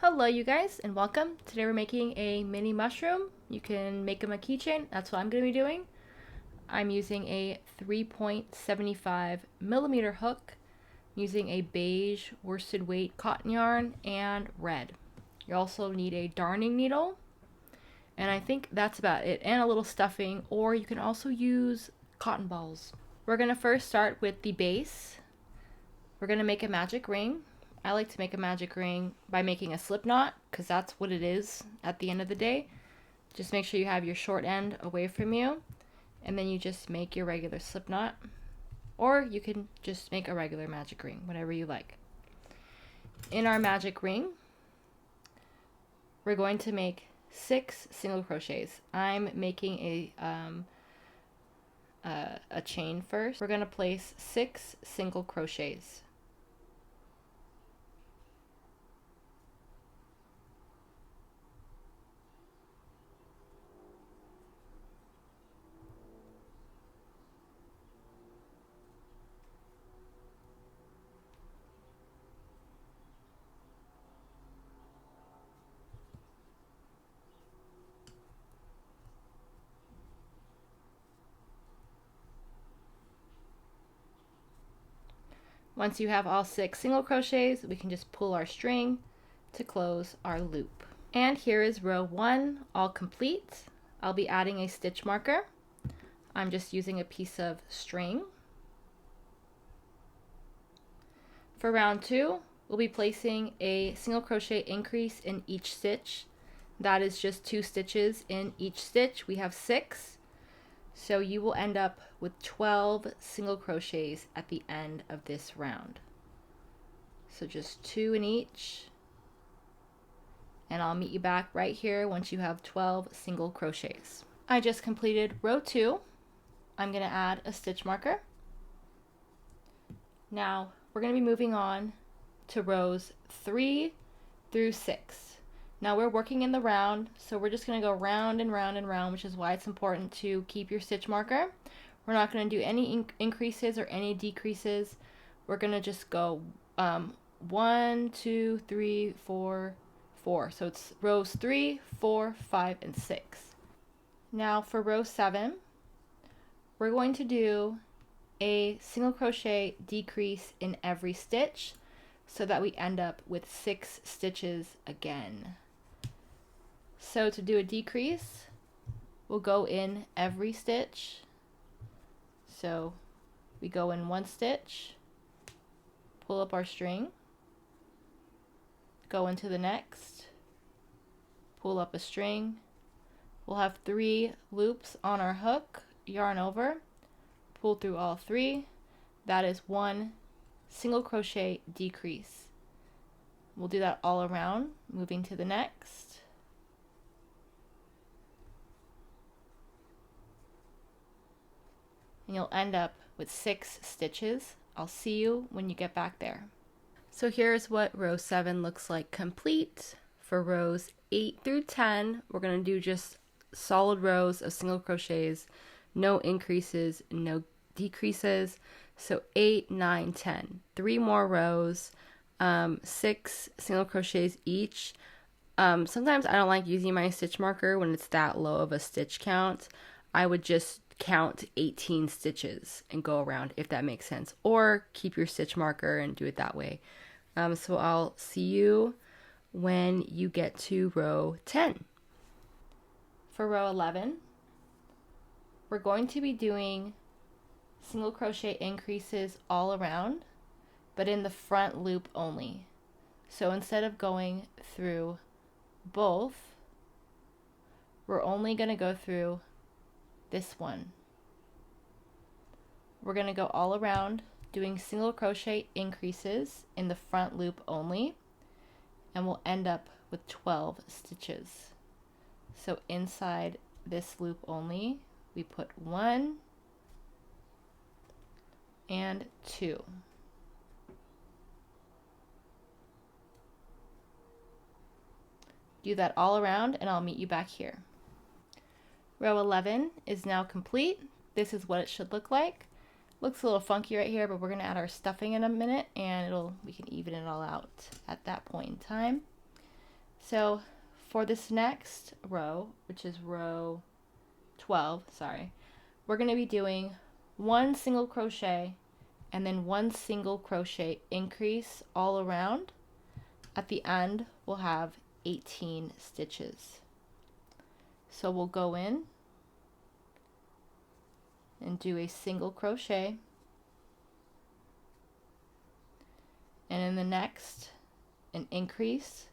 Hello you guys and welcome. Today we're making a mini mushroom. You can make them a keychain. That's what I'm going to be doing. I'm using a 3.75mm hook, using a beige worsted weight cotton yarn and red. You also need a darning needle, and I think that's about it, and a little stuffing, or you can also use cotton balls. We're going to first start with the base. We're going to make a magic ring. I like to make a magic ring by making a slip knot, because that's what it is at the end of the day. Just make sure you have your short end away from you, and then you just make your regular slip knot, or you can just make a regular magic ring, whatever you like. In our magic ring, we're going to make 6 single crochets. I'm making a chain first. We're going to place 6 single crochets. Once you have all 6 single crochets, we can just pull our string to close our loop. And here is row 1 all complete. I'll be adding a stitch marker. I'm just using a piece of string. For round 2, we'll be placing a single crochet increase in each stitch. That is just 2 stitches in each stitch. We have 6. So you will end up with 12 single crochets at the end of this round. So just 2 in each. And I'll meet you back right here once you have 12 single crochets. I just completed row 2. I'm going to add a stitch marker. Now we're going to be moving on to rows 3 through 6. Now we're working in the round, so we're just going to go round and round and round, which is why it's important to keep your stitch marker. We're not going to do any increases or any decreases. We're going to just go 1, 2, 3, 4, 4. So it's rows 3, 4, 5, and 6. Now for row 7, we're going to do a single crochet decrease in every stitch so that we end up with 6 stitches again. So to do a decrease, we'll go in every stitch. So we go in 1 stitch, pull up our string, go into the next, pull up a string. We'll have 3 loops on our hook, yarn over, pull through all 3. That is 1 single crochet decrease. We'll do that all around, moving to the next. And you'll end up with 6 stitches. I'll see you when you get back there. So here's what row 7 looks like complete. For rows 8 through 10, we're going to do just solid rows of single crochets, no increases, no decreases. So 8, 9, 10, 3 more rows, 6 single crochets each. Sometimes I don't like using my stitch marker when it's that low of a stitch count. I would just count 18 stitches and go around, if that makes sense, or keep your stitch marker and do it that way. So I'll see you when you get to row 10. For row 11, we're going to be doing single crochet increases all around, but in the front loop only. So instead of going through both, we're only going to go through this one. We're going to go all around doing single crochet increases in the front loop only, and we'll end up with 12 stitches. So inside this loop only, we put 1 and 2. Do that all around and I'll meet you back here. Row 11 is now complete. This is what it should look like. Looks a little funky right here, but we're going to add our stuffing in a minute and we can even it all out at that point in time. So for this next row, which is row 12, sorry, we're going to be doing one single crochet and then one single crochet increase all around. At the end, we'll have 18 stitches. So we'll go in and do a single crochet, and in the next, an increase,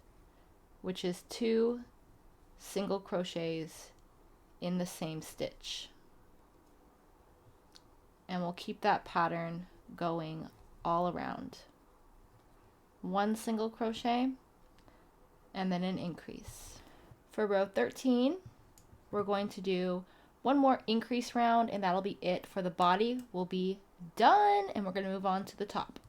which is 2 single crochets in the same stitch. And we'll keep that pattern going all around. One single crochet and then an increase. For row 13, we're going to do one more increase round, and that'll be it for the body. We'll be done, and we're going to move on to the top.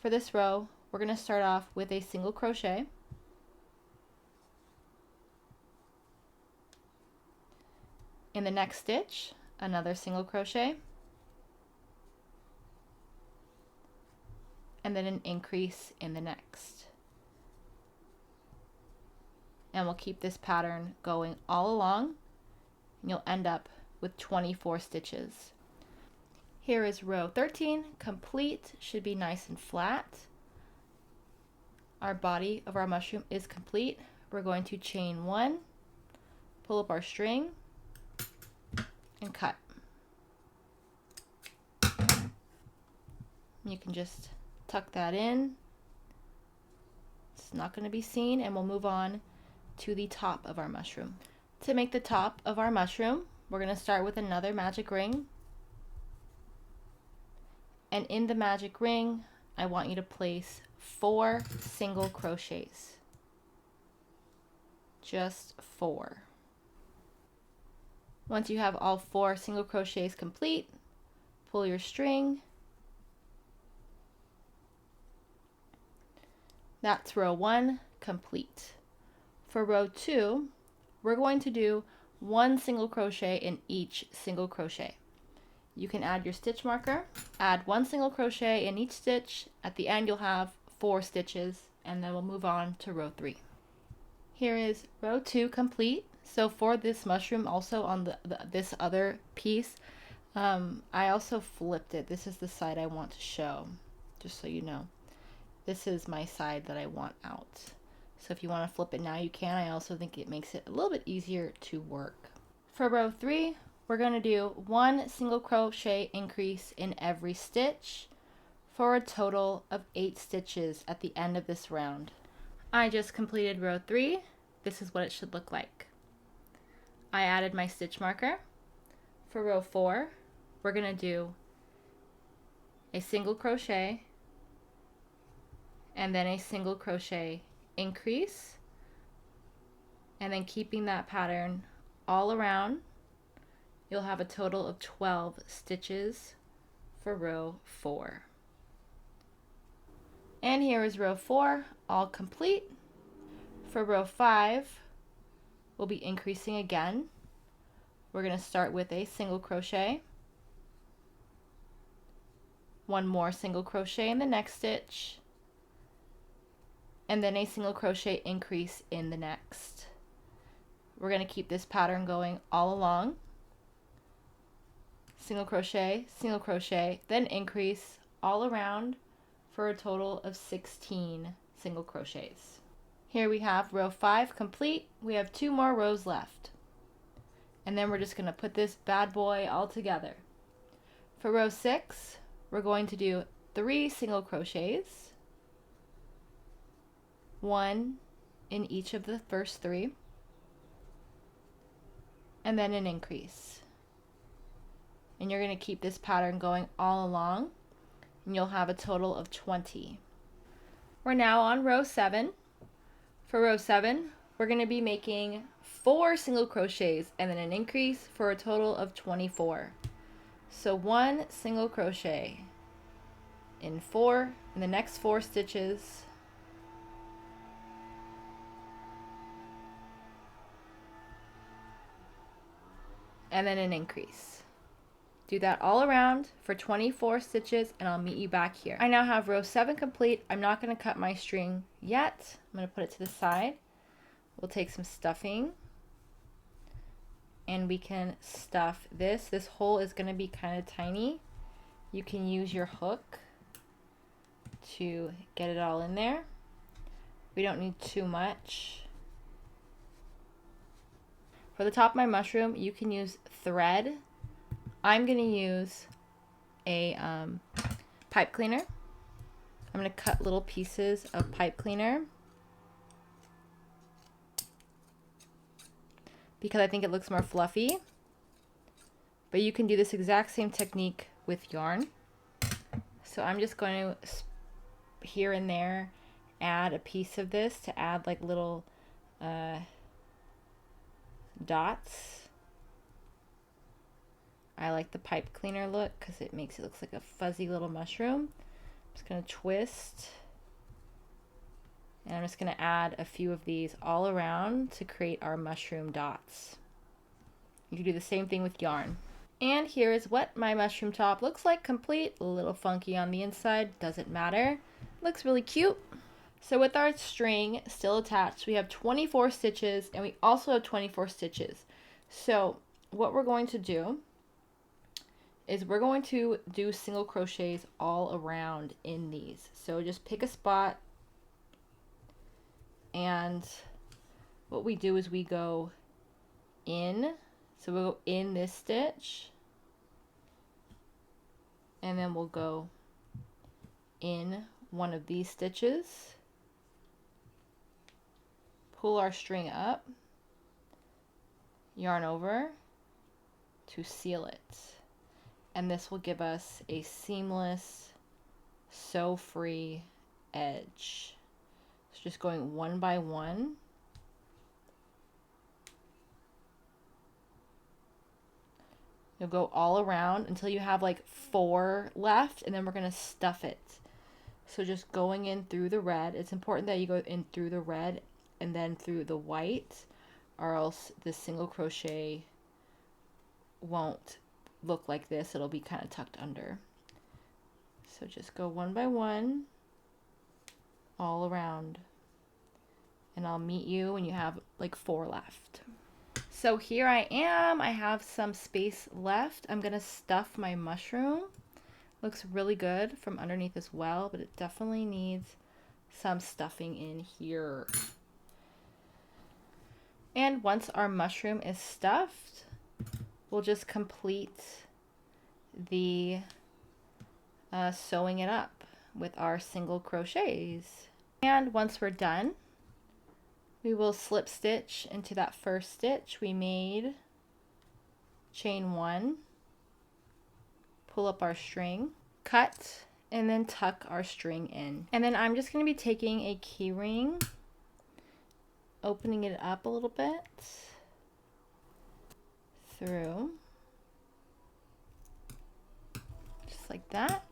For this row, we're going to start off with a single crochet. In the next stitch, another single crochet, and then an increase in the next. And we'll keep this pattern going all along, and you'll end up with 24 stitches. Here is row 13, complete, should be nice and flat. Our body of our mushroom is complete. We're going to chain 1, pull up our string, and cut. You can just tuck that in. It's not going to be seen, and we'll move on to the top of our mushroom. To make the top of our mushroom, we're going to start with another magic ring. And in the magic ring, I want you to place 4 single crochets. Just 4. Once you have all 4 single crochets complete, pull your string. That's row 1 complete. For row 2, we're going to do 1 single crochet in each single crochet. You can add your stitch marker, add 1 single crochet in each stitch. At the end, you'll have 4 stitches, and then we'll move on to row 3. Here is row 2 complete. So for this mushroom, also on this other piece, I also flipped it. This is the side I want to show, just so you know. This is my side that I want out. So if you want to flip it now, you can. I also think it makes it a little bit easier to work. For row 3, we're going to do 1 single crochet increase in every stitch for a total of 8 stitches at the end of this round. I just completed row 3. This is what it should look like. I added my stitch marker. For row 4, we're going to do a single crochet and then a single crochet increase, and then keeping that pattern all around, you'll have a total of 12 stitches for row 4. And here is row 4, all complete. For row 5, we'll be increasing again. We're going to start with a single crochet, 1 more single crochet in the next stitch, and then a single crochet increase in the next. We're going to keep this pattern going all along. Single crochet, then increase all around for a total of 16 single crochets. Here we have row 5 complete. We have 2 more rows left. And then we're just going to put this bad boy all together. For row 6, we're going to do 3 single crochets, 1 in each of the first 3, and then an increase. And you're going to keep this pattern going all along, and you'll have a total of 20. We're now on row 7. For row 7, we're going to be making 4 single crochets and then an increase for a total of 24. So 1 single crochet in the next 4 stitches, and then an increase. Do that all around for 24 stitches and I'll meet you back here. I now have row 7 complete. I'm not going to cut my string yet. I'm going to put it to the side. We'll take some stuffing and we can stuff this. This hole is going to be kind of tiny. You can use your hook to get it all in there. We don't need too much. For the top of my mushroom, you can use thread. I'm going to use a pipe cleaner. I'm going to cut little pieces of pipe cleaner because I think it looks more fluffy. But you can do this exact same technique with yarn. So I'm just going to, here and there, add a piece of this to add like little dots. I like the pipe cleaner look because it makes it look like a fuzzy little mushroom. I'm just going to twist. And I'm just going to add a few of these all around to create our mushroom dots. You can do the same thing with yarn. And here is what my mushroom top looks like complete. A little funky on the inside, doesn't matter. Looks really cute. So with our string still attached, we have 24 stitches and we also have 24 stitches. So what we're going to do is we're going to do single crochets all around in these. So just pick a spot, and what we do is we go in. So we'll go in this stitch, and then we'll go in one of these stitches, pull our string up, yarn over to seal it. And this will give us a seamless, sew-free edge. So just going one by one. You'll go all around until you have like 4 left, and then we're going to stuff it. So just going in through the red. It's important that you go in through the red and then through the white, or else the single crochet won't look like this. It'll be kind of tucked under. So just go one by one all around, and I'll meet you when you have like 4 left. So here I am. I have some space left. I'm gonna stuff my mushroom. Looks really good from underneath as well, but it definitely needs some stuffing in here. And once our mushroom is stuffed, we'll just complete the sewing it up with our single crochets. And once we're done, we will slip stitch into that first stitch we made, chain 1, pull up our string, cut, and then tuck our string in. And then I'm just going to be taking a key ring, opening it up a little bit through, just like that.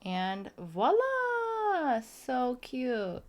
And voila! So cute.